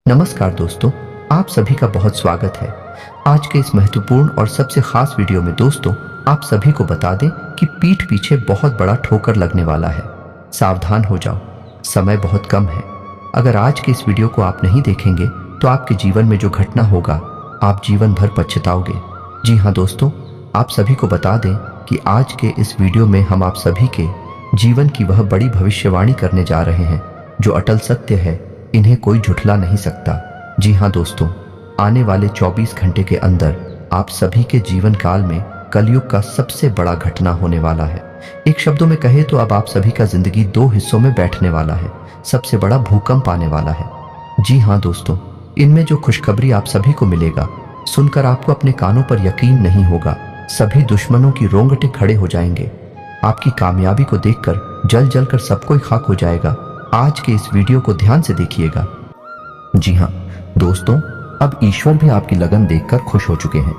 नमस्कार दोस्तों, आप सभी का बहुत स्वागत है। आज के इस महत्वपूर्ण और सबसे खास वीडियो में दोस्तों आप सभी को बता दें कि पीठ पीछे बहुत बड़ा ठोकर लगने वाला है। सावधान हो जाओ, समय बहुत कम है। अगर आज के इस वीडियो को आप नहीं देखेंगे तो आपके जीवन में जो घटना होगा आप जीवन भर पछताओगे। जी हाँ दोस्तों, आप सभी को बता दें कि आज के इस वीडियो में हम आप सभी के जीवन की वह बड़ी भविष्यवाणी करने जा रहे हैं जो अटल सत्य है, इन्हें कोई झुठला नहीं सकता। जी हाँ दोस्तों, आने वाले 24 घंटे के अंदर आप सभी के जीवन काल में कलयुग का सबसे बड़ा घटना होने वाला है। एक शब्दों में कहे तो अब आप सभी का जिंदगी दो हिस्सों में बैठने वाला है। सबसे बड़ा भूकंप आने वाला है। जी हाँ दोस्तों, इनमें जो खुशखबरी आप सभी को मिलेगा सुनकर आपको अपने कानों पर यकीन नहीं होगा। सभी दुश्मनों की रोंगटे खड़े हो जाएंगे। आपकी कामयाबी को देखकर जल जल कर सब कोई खाक हो जाएगा। आज के इस वीडियो को ध्यान से देखिएगा। जी हाँ दोस्तों, अब ईश्वर भी आपकी लगन देखकर खुश हो चुके हैं,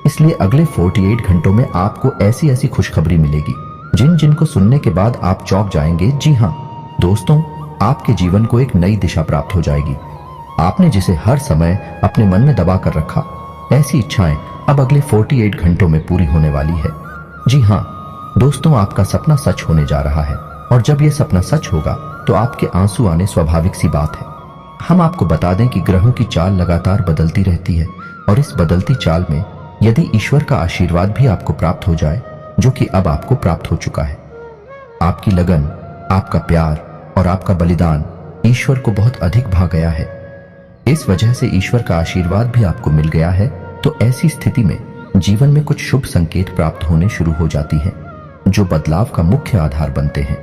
इसलिए अगले 48 घंटों में आपको ऐसी ऐसी खुशखबरी मिलेगी जिन जिन को सुनने के बाद आप चौंक जाएंगे। जी हाँ दोस्तों, आपके जीवन को एक नई दिशा प्राप्त हो जाएगी। आपने जिसे हर समय अपने मन में दबा कर रखा, ऐसी इच्छाएं अब अगले 48 घंटों में पूरी होने वाली है। जी हाँ दोस्तों, आपका सपना सच होने जा रहा है और जब यह सपना सच होगा तो आपके आंसू आने स्वाभाविक सी बात है। हम आपको बता दें कि ग्रहों की चाल लगातार बदलती रहती है और इस बदलती चाल में यदि ईश्वर का आशीर्वाद भी आपको प्राप्त हो जाए, जो कि अब आपको प्राप्त हो चुका है, आपकी लगन, आपका प्यार और आपका बलिदान ईश्वर को बहुत अधिक भा गया है। इस वजह से ईश्वर का आशीर्वाद भी आपको मिल गया है। तो ऐसी स्थिति में जीवन में कुछ शुभ संकेत प्राप्त होने शुरू हो जाती हैं, जो बदलाव का मुख्य आधार बनते हैं।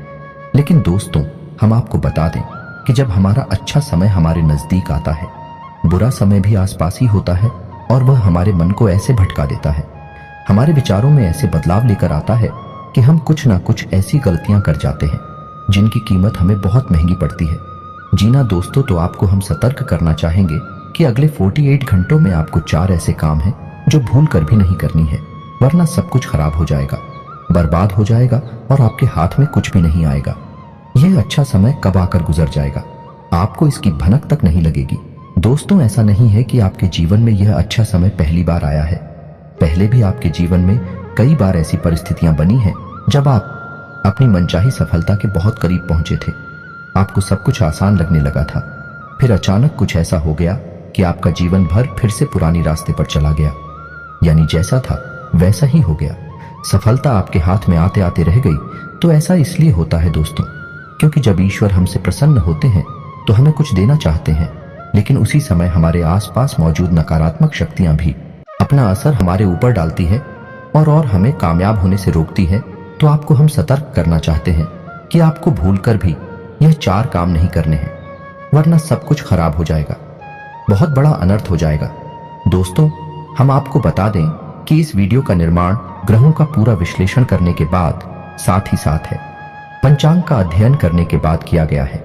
लेकिन दोस्तों, हम आपको बता दें कि जब हमारा अच्छा समय हमारे नजदीक आता है, बुरा समय भी आसपास ही होता है और वह हमारे मन को ऐसे भटका देता है, हमारे विचारों में ऐसे बदलाव लेकर आता है कि हम कुछ ना कुछ ऐसी गलतियां कर जाते हैं जिनकी कीमत हमें बहुत महंगी पड़ती है। जी ना दोस्तों, तो आपको हम सतर्क करना चाहेंगे कि अगले 48 घंटों में आपको 4 ऐसे काम हैं जो भूल कर भी नहीं करनी है, वरना सब कुछ खराब हो जाएगा, बर्बाद हो जाएगा और आपके हाथ में कुछ भी नहीं आएगा। यह अच्छा समय कब आकर गुजर जाएगा, आपको इसकी भनक तक नहीं लगेगी। दोस्तों, ऐसा नहीं है कि आपके जीवन में यह अच्छा समय पहली बार आया है। पहले भी आपके जीवन में कई बार ऐसी परिस्थितियां बनी हैं जब आप अपनी मनचाही सफलता के बहुत करीब पहुंचे थे। आपको सब कुछ आसान लगने लगा था, फिर अचानक कुछ ऐसा हो गया कि आपका जीवन भर फिर से पुरानी रास्ते पर चला गया, यानी जैसा था वैसा ही हो गया। सफलता आपके हाथ में आते आते रह गई। तो ऐसा इसलिए होता है दोस्तों, क्योंकि जब ईश्वर हमसे प्रसन्न होते हैं तो हमें कुछ देना चाहते हैं, लेकिन उसी समय हमारे आसपास मौजूद नकारात्मक शक्तियां भी अपना असर हमारे ऊपर डालती है और हमें कामयाब होने से रोकती है। तो आपको हम सतर्क करना चाहते हैं कि आपको भूलकर भी यह 4 काम नहीं करने हैं, वरना सब कुछ खराब हो जाएगा, बहुत बड़ा अनर्थ हो जाएगा। दोस्तों, हम आपको बता दें कि इस वीडियो का निर्माण ग्रहों का पूरा विश्लेषण करने के बाद, साथ ही साथ है पंचांग का अध्ययन करने के बाद किया गया है।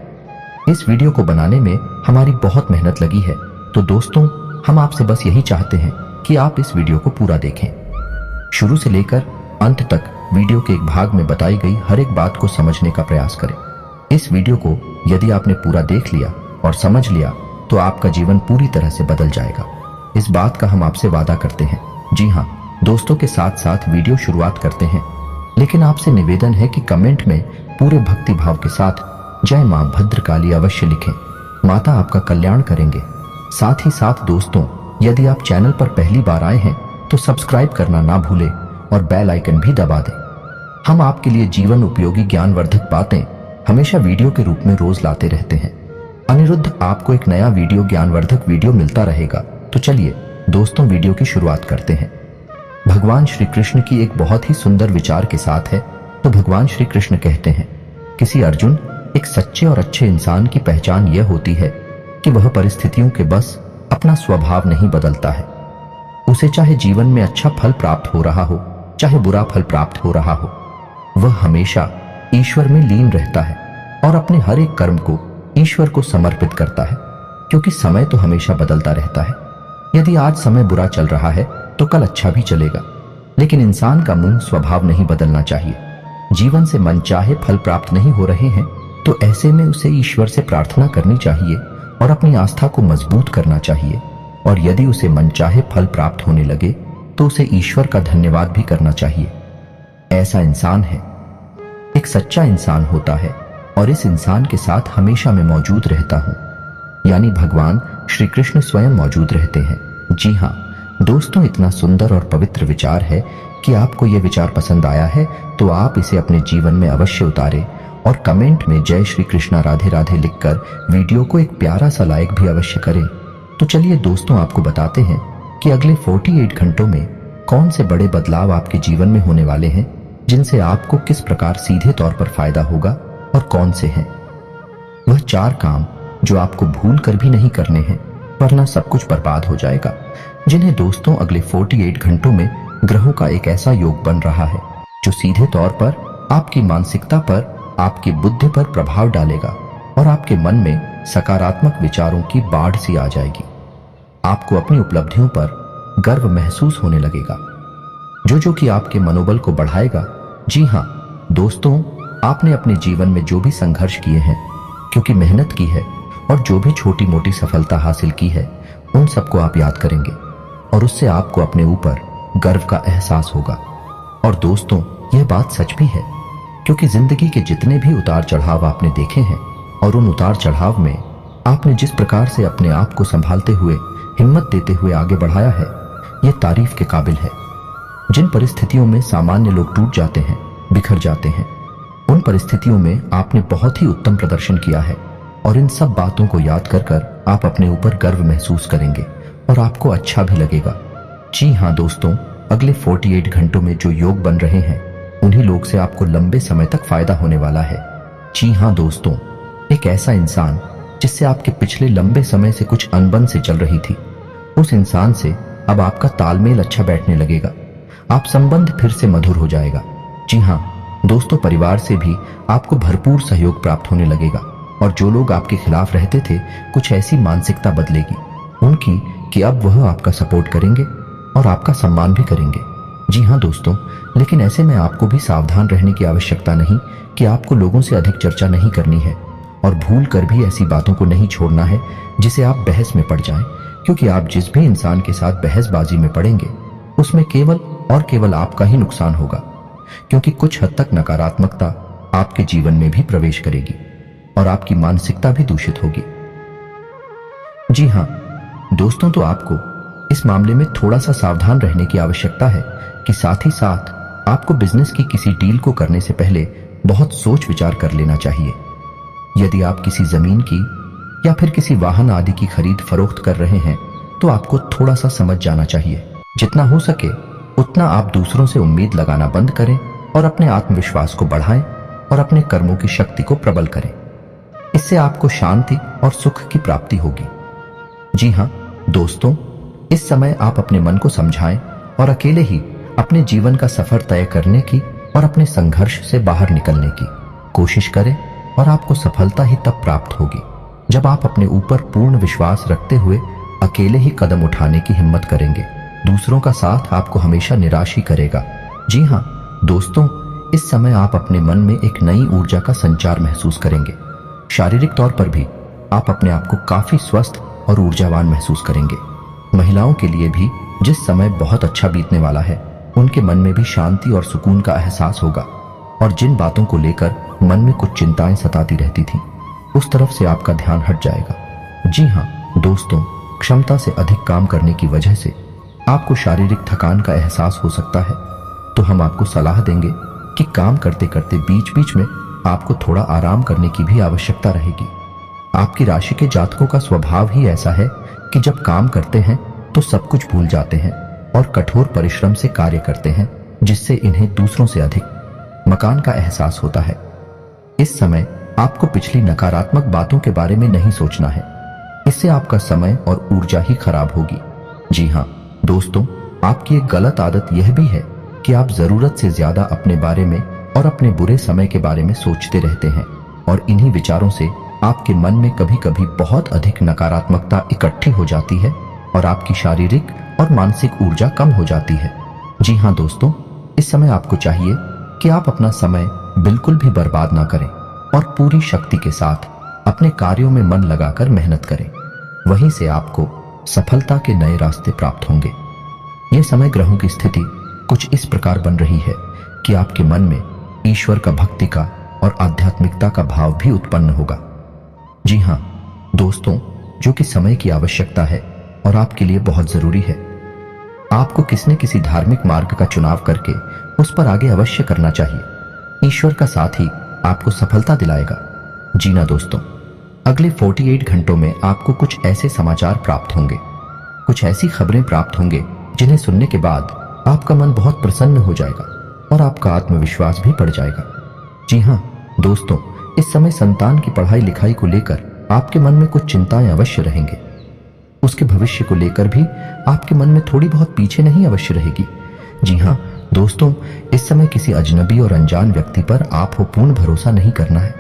इस वीडियो को बनाने में हमारी बहुत मेहनत लगी है। तो दोस्तों, हम आपसे बस यही चाहते हैं कि आप इस वीडियो को पूरा देखें, शुरू से लेकर अंत तक। वीडियो के एक भाग में बताई गई हर एक बात को समझने का प्रयास करें। इस वीडियो को यदि आपने पूरा देख लिया और समझ लिया तो आपका जीवन पूरी तरह से बदल जाएगा। इस बात का हम आपसे वादा करते हैं। जी हाँ दोस्तों, के साथ साथ वीडियो शुरुआत करते हैं, लेकिन आपसे निवेदन है कि कमेंट में पूरे भक्ति भाव के साथ जय मां भद्रकाली अवश्य लिखें। माता आपका कल्याण करेंगे। साथ ही साथ दोस्तों, यदि आप चैनल पर पहली बार आए हैं तो सब्सक्राइब करना ना भूलें और बेल आइकन भी दबा दें। हम आपके लिए जीवन उपयोगी ज्ञानवर्धक बातें हमेशा वीडियो के रूप में रोज लाते रहते हैं। अनिरुद्ध आपको एक नया वीडियो ज्ञानवर्धक वीडियो मिलता रहेगा। तो चलिए दोस्तों, वीडियो की शुरुआत करते हैं। भगवान श्री कृष्ण की एक बहुत ही सुंदर विचार के साथ है। तो भगवान श्री कृष्ण कहते हैं, किसी अर्जुन, एक सच्चे और अच्छे इंसान की पहचान यह होती है कि वह परिस्थितियों के बस अपना स्वभाव नहीं बदलता है। उसे चाहे जीवन में अच्छा फल प्राप्त हो रहा हो, चाहे बुरा फल प्राप्त हो रहा हो, वह हमेशा ईश्वर में लीन रहता है और अपने हर एक कर्म को ईश्वर को समर्पित करता है, क्योंकि समय तो हमेशा बदलता रहता है। यदि आज समय बुरा चल रहा है तो कल अच्छा भी चलेगा, लेकिन इंसान का मूल स्वभाव नहीं बदलना चाहिए। जीवन से मनचाहे फल प्राप्त नहीं हो रहे हैं तो ऐसे में उसे ईश्वर से प्रार्थना करनी चाहिए और अपनी आस्था को मजबूत करना चाहिए। और यदि उसे मनचाहे फल प्राप्त होने लगे तो उसे ईश्वर का धन्यवाद भी करना चाहिए। ऐसा इंसान है, एक सच्चा इंसान होता है और इस इंसान के साथ हमेशा मैं मौजूद रहता हूं, यानी भगवान श्री कृष्ण स्वयं मौजूद रहते हैं। जी हाँ दोस्तों, इतना सुंदर और पवित्र विचार है कि आपको यह विचार पसंद आया है तो आप इसे अपने जीवन में अवश्य उतारें और कमेंट में जय श्री कृष्णा राधे राधे लिखकर वीडियो को एक प्यारा सा लाइक भी अवश्य करें। तो चलिए दोस्तों, आपको बताते हैं कि अगले 48 घंटों में कौन से बड़े बदलाव आपके जीवन में होने वाले हैं, जिनसे आपको किस प्रकार सीधे तौर पर फायदा होगा और कौन से हैं। वह 4 काम जो आपको भूल कर भी नहीं करने हैं, वरना सब कुछ बर्बाद हो जाएगा, जिन्हें दोस्तों अगले 48 घंटों में ग्रहों का एक ऐसा योग बन रहा है जो सीधे तौर पर आपकी मानसिकता पर, आपकी बुद्धि पर प्रभाव डालेगा और आपके मन में सकारात्मक विचारों की बाढ़ सी आ जाएगी। आपको अपनी उपलब्धियों पर गर्व महसूस होने लगेगा, जो कि आपके मनोबल को बढ़ाएगा। जी हाँ दोस्तों, आपने अपने जीवन में जो भी संघर्ष किए हैं, क्योंकि मेहनत की है और जो भी छोटी मोटी सफलता हासिल की है, उन सबको आप याद करेंगे और उससे आपको अपने ऊपर गर्व का एहसास होगा। और दोस्तों, यह बात सच भी है, क्योंकि जिंदगी के जितने भी उतार चढ़ाव आपने देखे हैं और उन उतार चढ़ाव में आपने जिस प्रकार से अपने आप को संभालते हुए, हिम्मत देते हुए आगे बढ़ाया है, यह तारीफ के काबिल है। जिन परिस्थितियों में सामान्य लोग टूट जाते हैं, बिखर जाते हैं, उन परिस्थितियों में आपने बहुत ही उत्तम प्रदर्शन किया है और इन सब बातों को याद कर कर आप अपने ऊपर गर्व महसूस करेंगे और आपको अच्छा भी लगेगा। जी हाँ दोस्तों, अगले 48 घंटों में जो योग बन रहे हैं, उन्हीं लोग से आपको लंबे समय तक फायदा होने वाला है। जी हाँ दोस्तों, एक ऐसा इंसान जिससे आपके पिछले लंबे समय से कुछ अनबन से चल रही थी, उस इंसान से अब आपका तालमेल अच्छा बैठने लगेगा, आप संबंध फिर से मधुर हो जाएगा। जी हाँ दोस्तों, परिवार से भी आपको भरपूर सहयोग प्राप्त होने लगेगा और जो लोग आपके खिलाफ रहते थे, कुछ ऐसी मानसिकता बदलेगी उनकी कि अब वह आपका सपोर्ट करेंगे और आपका सम्मान भी करेंगे। जी हाँ दोस्तों, लेकिन ऐसे में आपको भी सावधान रहने की आवश्यकता नहीं कि आपको लोगों से अधिक चर्चा नहीं करनी है और भूल कर भी ऐसी बातों को नहीं छोड़ना है जिसे आप बहस में पड़ जाएं, क्योंकि आप जिस भी इंसान के साथ बहसबाजी में पड़ेंगे, उसमें केवल और केवल आपका ही नुकसान होगा, क्योंकि कुछ हद तक नकारात्मकता आपके जीवन में भी प्रवेश करेगी और आपकी मानसिकता भी दूषित होगी। जी हाँ दोस्तों, तो आपको इस मामले में थोड़ा सा सावधान रहने की आवश्यकता है कि साथ ही साथ आपको बिजनेस की किसी डील को करने से पहले बहुत सोच विचार कर लेना चाहिए। यदि आप किसी जमीन की या फिर किसी वाहन आदि की खरीद फरोख्त कर रहे हैं, तो आपको थोड़ा सा समझ जाना चाहिए। जितना हो सके उतना आप दूसरों से उम्मीद लगाना बंद करें और अपने आत्मविश्वास को बढ़ाएं और अपने कर्मों की शक्ति को प्रबल करें। इससे आपको शांति और सुख की प्राप्ति होगी। जी हाँ दोस्तों, इस समय आप अपने मन को समझाएं और अकेले ही अपने जीवन का सफर तय करने की और अपने संघर्ष से बाहर निकलने की कोशिश करें और आपको सफलता ही तब प्राप्त होगी जब आप अपने ऊपर पूर्ण विश्वास रखते हुए अकेले ही कदम उठाने की हिम्मत करेंगे। दूसरों का साथ आपको हमेशा निराश ही करेगा। जी हाँ दोस्तों, इस समय आप अपने मन में एक नई ऊर्जा का संचार महसूस करेंगे। शारीरिक तौर पर भी आप अपने आप को काफी स्वस्थ और ऊर्जावान महसूस करेंगे। महिलाओं के लिए भी जिस समय बहुत अच्छा बीतने वाला है, उनके मन में भी शांति और सुकून का एहसास होगा और जिन बातों को लेकर मन में कुछ चिंताएं सताती रहती थीं, उस तरफ से आपका ध्यान हट जाएगा। जी हाँ दोस्तों, क्षमता से अधिक काम करने की वजह से आपको शारीरिक थकान का एहसास हो सकता है, तो हम आपको सलाह देंगे कि काम करते करते बीच बीच में आपको थोड़ा आराम करने की भी आवश्यकता रहेगी। आपकी राशि के जातकों का स्वभाव ही ऐसा है कि जब काम करते हैं तो सब कुछ भूल जाते हैं और कठोर परिश्रम से कार्य करते हैं, जिससे इन्हें दूसरों से अधिक मकान का एहसास होता है। इस समय आपको पिछली नकारात्मक बातों के बारे में नहीं सोचना है, इससे आपका समय और ऊर्जा ही खराब होगी। जी हाँ दोस्तों, आपकी एक गलत आदत यह भी है कि आप जरूरत से ज्यादा अपने बारे में और अपने बुरे समय के बारे में सोचते रहते हैं और इन्हीं विचारों से आपके मन में कभी कभी बहुत अधिक नकारात्मकता इकट्ठी हो जाती है और आपकी शारीरिक और मानसिक ऊर्जा कम हो जाती है। जी हाँ दोस्तों, इस समय आपको चाहिए कि आप अपना समय बिल्कुल भी बर्बाद ना करें और पूरी शक्ति के साथ अपने कार्यों में मन लगाकर मेहनत करें। वहीं से आपको सफलता के नए रास्ते प्राप्त होंगे। यह समय ग्रहों की स्थिति कुछ इस प्रकार बन रही है कि आपके मन में ईश्वर का, भक्ति का और आध्यात्मिकता का भाव भी उत्पन्न होगा। जी हाँ दोस्तों, जो कि समय की आवश्यकता है और आपके लिए बहुत जरूरी है। आपको किसी न किसी धार्मिक मार्ग का चुनाव करके उस पर आगे अवश्य करना चाहिए। ईश्वर का साथ ही आपको सफलता दिलाएगा। जी ना दोस्तों, अगले 48 घंटों में आपको कुछ ऐसे समाचार प्राप्त होंगे, कुछ ऐसी खबरें प्राप्त होंगे जिन्हें सुनने के बाद आपका मन बहुत प्रसन्न हो जाएगा और आपका आत्मविश्वास भी बढ़ जाएगा। जी हाँ दोस्तों, इस समय संतान की पढ़ाई लिखाई को लेकर आपके मन में कुछ चिंताएं अवश्य रहेंगे। उसके भविष्य को लेकर भी आपके मन में थोड़ी बहुत पीछे नहीं अवश्य रहेगी। जी हाँ दोस्तों, इस समय किसी अजनबी और अनजान व्यक्ति पर आपको पूर्ण भरोसा नहीं करना है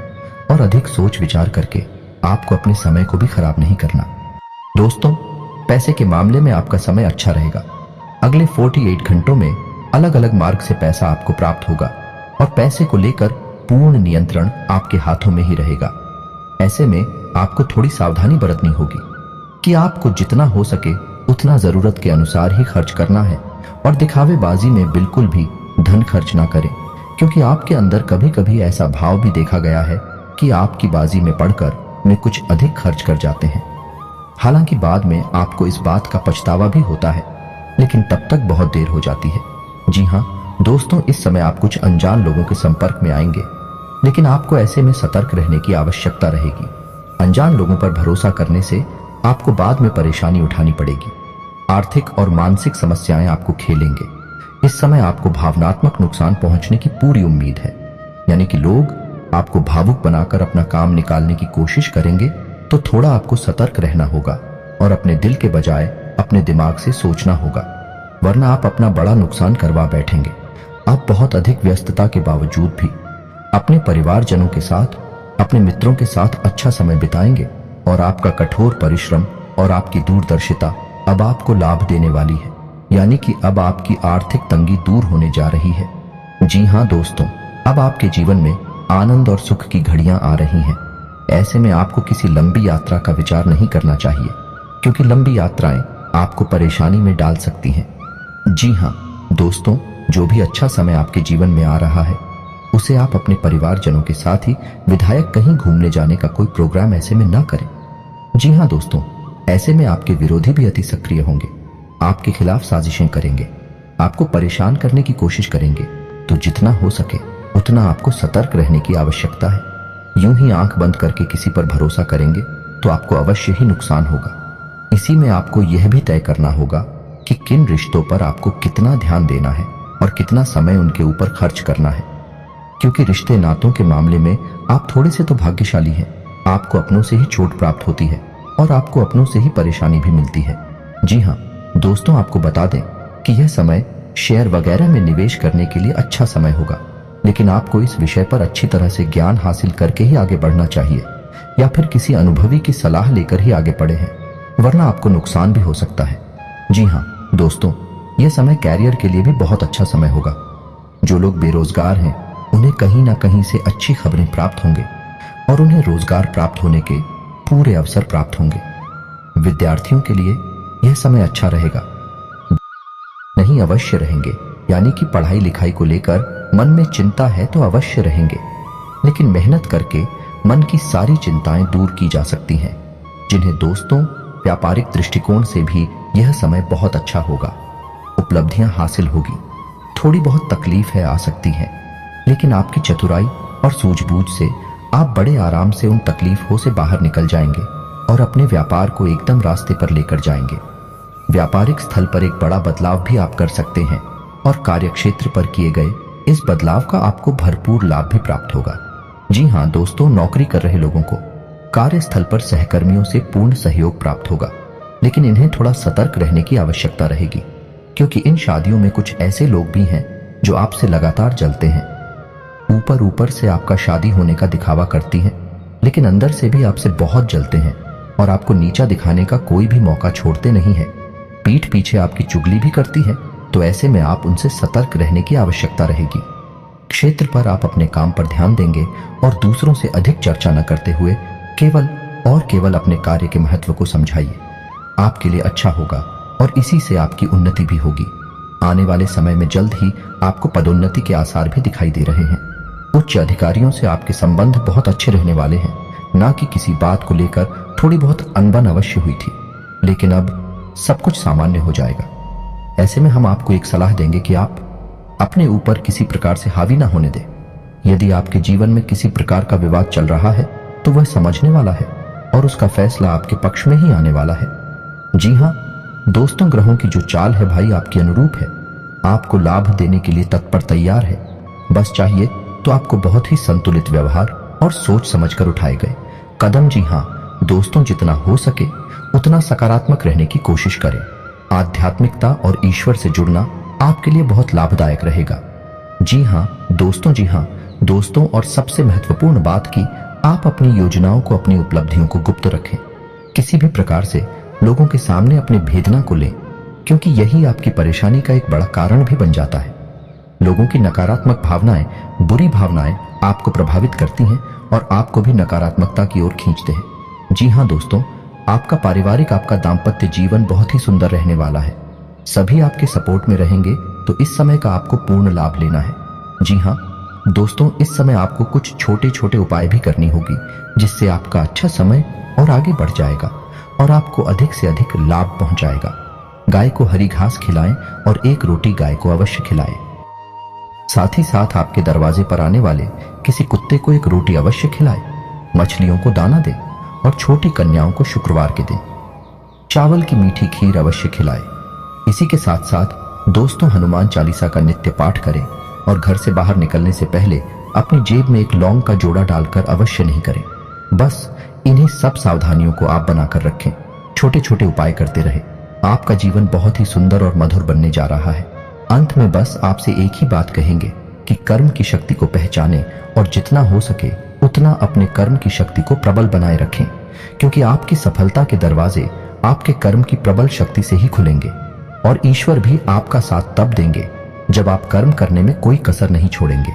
और अधिक सोच विचार करके आपको अपने समय को भी खराब नहीं करना। दोस्तों, पैसे के मामले में आपका समय अच्छा रहेगा। अगले 48 घंटों में अलग अलग मार्ग से पैसा आपको प्राप्त होगा और पैसे को लेकर पूर्ण नियंत्रण आपके हाथों में ही रहेगा। ऐसे में आपको थोड़ी सावधानी बरतनी होगी कि आपको जितना हो सके उतना जरूरत के अनुसार ही खर्च करना है और दिखावेबाजी में बिल्कुल भी धन खर्च ना करें, क्योंकि आपके अंदर कभी कभी ऐसा भाव भी देखा गया है कि आपकी बाजी में पड़कर में कुछ अधिक खर्च कर जाते हैं। हालांकि बाद में आपको इस बात का पछतावा भी होता है, लेकिन तब तक बहुत देर हो जाती है। जी हाँ दोस्तों, इस समय आप कुछ अनजान लोगों के संपर्क में आएंगे, लेकिन आपको ऐसे में सतर्क रहने की आवश्यकता रहेगी। अनजान लोगों पर भरोसा करने से आपको बाद में परेशानी उठानी पड़ेगी। आर्थिक और मानसिक समस्याएं आपको खेलेंगे। इस समय आपको भावनात्मक नुकसान पहुंचने की पूरी उम्मीद है, यानी कि लोग आपको भावुक बनाकर अपना काम निकालने की कोशिश करेंगे, तो थोड़ा आपको सतर्क रहना होगा और अपने दिल के बजाय अपने दिमाग से सोचना होगा, वरना आप अपना बड़ा नुकसान करवा बैठेंगे। आप बहुत अधिक व्यस्तता के बावजूद भी अपने परिवारजनों के साथ, अपने मित्रों के साथ अच्छा समय बिताएंगे और आपका कठोर परिश्रम और आपकी दूरदर्शिता अब आपको लाभ देने वाली है, यानी कि अब आपकी आर्थिक तंगी दूर होने जा रही है। जी हाँ दोस्तों, अब आपके जीवन में आनंद और सुख की घड़ियां आ रही हैं। ऐसे में आपको किसी लंबी यात्रा का विचार नहीं करना चाहिए, क्योंकि लंबी यात्राएं आपको परेशानी में डाल सकती हैं। जी हाँ दोस्तों, जो भी अच्छा समय आपके जीवन में आ रहा है उसे आप अपने परिवारजनों के साथ ही विधायक कहीं घूमने जाने का कोई प्रोग्राम ऐसे में ना करें। जी हाँ दोस्तों, ऐसे में आपके विरोधी भी अति सक्रिय होंगे, आपके खिलाफ साजिशें करेंगे, आपको परेशान करने की कोशिश करेंगे। तो जितना हो सके उतना आपको सतर्क रहने की आवश्यकता है। यूं ही आंख बंद करके किसी पर भरोसा करेंगे तो आपको अवश्य ही नुकसान होगा। इसी में आपको यह भी तय करना होगा कि किन रिश्तों पर आपको कितना ध्यान देना है और कितना समय उनके ऊपर खर्च करना है, क्योंकि रिश्ते नातों के मामले में आप थोड़े से तो भाग्यशाली हैं। आपको अपनों से ही चोट प्राप्त होती है और आपको अपनों से ही परेशानी भी मिलती है। जी हाँ दोस्तों, आपको बता दें कि यह समय शेयर वगैरह में निवेश करने के लिए अच्छा समय होगा, लेकिन आपको इस विषय पर अच्छी तरह से ज्ञान हासिल करके ही आगे बढ़ना चाहिए, या फिर किसी अनुभवी की सलाह लेकर ही आगे बढ़े हैं, वरना आपको नुकसान भी हो सकता है। जी हाँ दोस्तों, यह समय कैरियर के लिए भी बहुत अच्छा समय होगा। जो लोग बेरोजगार हैं उन्हें कहीं ना कहीं से अच्छी खबरें प्राप्त होंगे और उन्हें रोजगार प्राप्त होने के पूरे अवसर प्राप्त होंगे। विद्यार्थियों के लिए यह समय अच्छा रहेगा, नहीं अवश्य रहेंगे, यानी कि पढ़ाई लिखाई को लेकर मन में चिंता है तो अवश्य रहेंगे, लेकिन मेहनत करके मन की सारी चिंताएं दूर की जा सकती हैं। जिन्हें दोस्तों व्यापारिक दृष्टिकोण से भी यह समय बहुत अच्छा होगा। उपलब्धियां हासिल होगी, थोड़ी बहुत तकलीफें आ सकती हैं, लेकिन आपकी चतुराई और सूझबूझ से आप बड़े आराम से उन तकलीफों से बाहर निकल जाएंगे और अपने व्यापार को एकदम रास्ते पर लेकर जाएंगे। व्यापारिक स्थल पर एक बड़ा बदलाव भी आप कर सकते हैं और कार्यक्षेत्र पर किए गए इस बदलाव का आपको भरपूर लाभ भी प्राप्त होगा। जी हाँ दोस्तों, नौकरी कर रहे लोगों को कार्यस्थल पर सहकर्मियों से पूर्ण सहयोग प्राप्त होगा, लेकिन इन्हें थोड़ा सतर्क रहने की आवश्यकता रहेगी, क्योंकि इन शादियों में कुछ ऐसे लोग भी हैं जो आपसे लगातार जलते हैं। ऊपर ऊपर से आपका शादी होने का दिखावा करती हैं, लेकिन अंदर से भी आपसे बहुत जलते हैं और आपको नीचा दिखाने का कोई भी मौका छोड़ते नहीं है। पीठ पीछे आपकी चुगली भी करती है, तो ऐसे में आप उनसे सतर्क रहने की आवश्यकता रहेगी। क्षेत्र पर आप अपने काम पर ध्यान देंगे और दूसरों से अधिक चर्चा न करते हुए केवल और केवल अपने कार्य के महत्व को समझाइए। आपके लिए अच्छा होगा और इसी से आपकी उन्नति भी होगी। आने वाले समय में जल्द ही आपको पदोन्नति के आसार भी दिखाई दे रहे हैं। उच्च अधिकारियों से आपके संबंध बहुत अच्छे रहने वाले हैं। ना कि किसी बात को लेकर थोड़ी बहुत अनबन अवश्य हुई थी, लेकिन अब सब कुछ सामान्य हो जाएगा। ऐसे में हम आपको एक सलाह देंगे कि आप अपने ऊपर किसी प्रकार से हावी ना होने दें। यदि आपके जीवन में किसी प्रकार का विवाद चल रहा है तो वह समझने वाला है और उसका फैसला आपके पक्ष में ही आने वाला है। जी हाँ दोस्तों, ग्रहों की जो चाल है भाई आपके अनुरूप है। आपको लाभ देने के लिए तत्पर तैयार है। बस चाहिए तो आपको बहुत ही संतुलित व्यवहार और सोच समझकर उठाए गए कदम। जी हाँ दोस्तों, जितना हो सके उतना सकारात्मक रहने की कोशिश करें। आध्यात्मिकता और ईश्वर से जुड़ना आपके लिए बहुत लाभदायक रहेगा। जी हाँ दोस्तों, और सबसे महत्वपूर्ण बात कि आप अपनी योजनाओं को, अपनी उपलब्धियों को गुप्त रखें। किसी भी प्रकार से लोगों के सामने अपने भेदना को लें, क्योंकि यही आपकी परेशानी का एक बड़ा कारण भी बन जाता है। लोगों की नकारात्मक भावनाएं, बुरी भावनाएं आपको प्रभावित करती हैं और आपको भी नकारात्मकता की ओर खींचते हैं। जी हाँ दोस्तों, आपका पारिवारिक, आपका दाम्पत्य जीवन बहुत ही सुंदर रहने वाला है। सभी आपके सपोर्ट में रहेंगे, तो इस समय का आपको पूर्ण लाभ लेना है। जी हाँ दोस्तों, इस समय आपको कुछ छोटे छोटे उपाय भी करनी होगी, जिससे आपका अच्छा समय और आगे बढ़ जाएगा और आपको अधिक से अधिक लाभ पहुंचाएगा। गाय को हरी घास खिलाएं और एक रोटी गाय को अवश्य खिलाएं। साथ ही साथ आपके दरवाजे पर आने वाले किसी कुत्ते को एक रोटी अवश्य खिलाएं। मछलियों को दाना दें और छोटी कन्याओं को शुक्रवार के दिन चावल की मीठी खीर अवश्य खिलाएं। इसी के साथ साथ दोस्तों, हनुमान चालीसा का नित्य पाठ करें और घर से बाहर निकलने से पहले अपनी जेब में एक लौंग का जोड़ा डालकर अवश्य नहीं करें। बस इन्हीं सब सावधानियों को आप बनाकर रखें। छोटे छोटे उपाय करते रहे। आपका जीवन बहुत ही सुंदर और मधुर बनने जा रहा है। अंत में बस आपसे एक ही बात कहेंगे कि कर्म की शक्ति को पहचानें और जितना हो सके उतना अपने कर्म की शक्ति को प्रबल बनाए रखें, क्योंकि आपकी सफलता के दरवाजे आपके कर्म की प्रबल शक्ति से ही खुलेंगे और ईश्वर भी आपका साथ तब देंगे जब आप कर्म करने में कोई कसर नहीं छोड़ेंगे।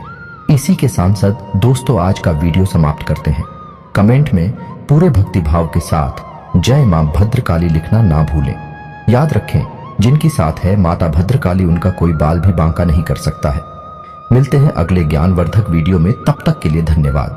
इसी के सांसद दोस्तों, आज का वीडियो समाप्त करते हैं। कमेंट में पूरे भक्ति भाव के साथ जय मां भद्रकाली लिखना ना भूलें। याद रखें, जिनकी साथ है माता भद्रकाली, उनका कोई बाल भी बांका नहीं कर सकता है। मिलते हैं अगले ज्ञानवर्धक वीडियो में, तब तक के लिए धन्यवाद।